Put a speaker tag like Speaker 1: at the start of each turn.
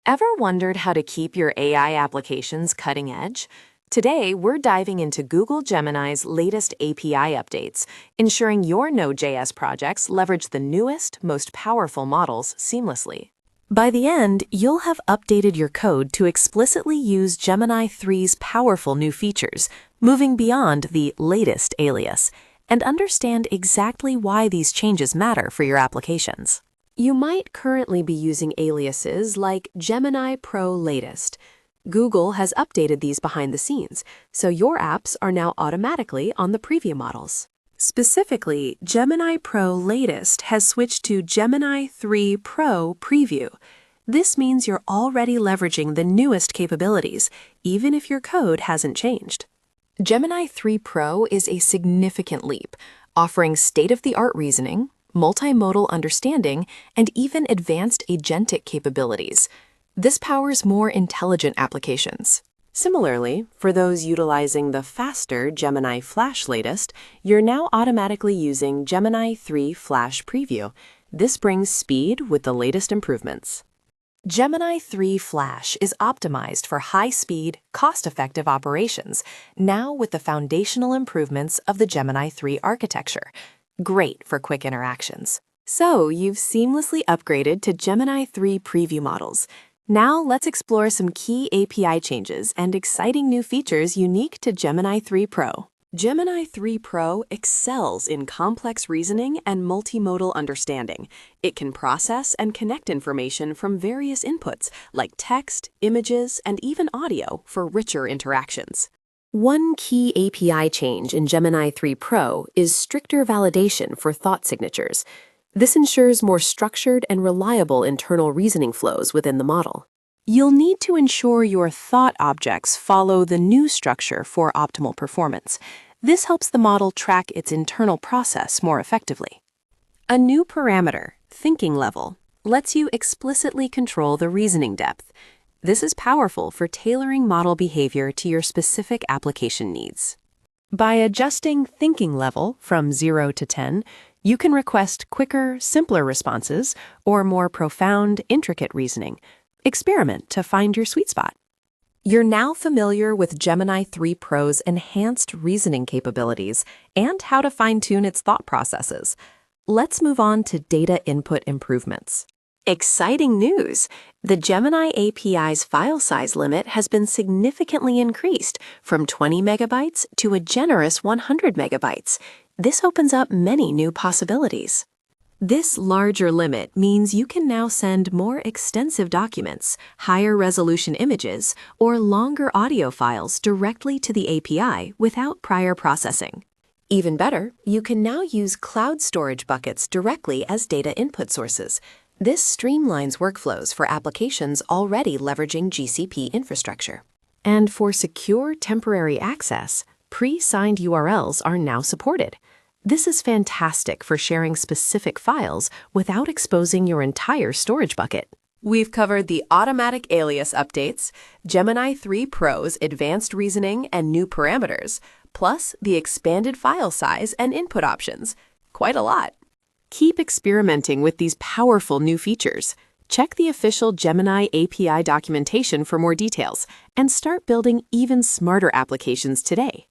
Speaker 1: Ever wondered how to keep your AI applications cutting edge? Today, we're diving into Google Gemini's latest API updates, ensuring your Node.js projects leverage the newest, most powerful models seamlessly. By the end, you'll have updated your code to explicitly use Gemini 3's powerful new features, moving beyond the latest alias, and understand exactly why these changes matter for your applications. You might currently be using aliases like gemini-pro-latest. Google has updated these behind the scenes, so your apps are now automatically on the preview models. Specifically, Gemini Pro-latest has switched to Gemini 3 Pro Preview. This means you're already leveraging the newest capabilities, even if your code hasn't changed. Gemini 3 Pro is a significant leap, offering state-of-the-art reasoning, multimodal understanding, and even advanced agentic capabilities. This powers more intelligent applications. Similarly, for those utilizing the faster Gemini Flash latest, you're now automatically using Gemini 3 Flash Preview. This brings speed with the latest improvements. Gemini 3 Flash is optimized for high-speed, cost-effective operations, now with the foundational improvements of the Gemini 3 architecture. Great for quick interactions. So you've seamlessly upgraded to Gemini 3 preview models. Now let's explore some key API changes and exciting new features unique to Gemini 3 Pro. Gemini 3 Pro excels in complex reasoning and multimodal understanding. It can process and connect information from various inputs like text, images, and even audio for richer interactions. One key API change in Gemini 3 Pro is stricter validation for thought signatures. This ensures more structured and reliable internal reasoning flows within the model. You'll need to ensure your thought objects follow the new structure for optimal performance. This helps the model track its internal process more effectively. A new parameter, thinking level, lets you explicitly control the reasoning depth. This is powerful for tailoring model behavior to your specific application needs. By adjusting thinking level from 0 to 10, you can request quicker, simpler responses or more profound, intricate reasoning. Experiment to find your sweet spot. You're now familiar with Gemini 3 Pro's enhanced reasoning capabilities and how to fine-tune its thought processes. Let's move on to data input improvements. Exciting news! The Gemini API's file size limit has been significantly increased from 20 megabytes to a generous 100 megabytes. This opens up many new possibilities. This larger limit means you can now send more extensive documents, higher resolution images, or longer audio files directly to the API without prior processing. Even better, you can now use cloud storage buckets directly as data input sources. This streamlines workflows for applications already leveraging GCP infrastructure. And for secure temporary access, pre-signed URLs are now supported. This is fantastic for sharing specific files without exposing your entire storage bucket. We've covered the automatic alias updates, Gemini 3 Pro's advanced reasoning and new parameters, plus the expanded file size and input options. Quite a lot. Keep experimenting with these powerful new features. Check the official Gemini API documentation for more details and start building even smarter applications today.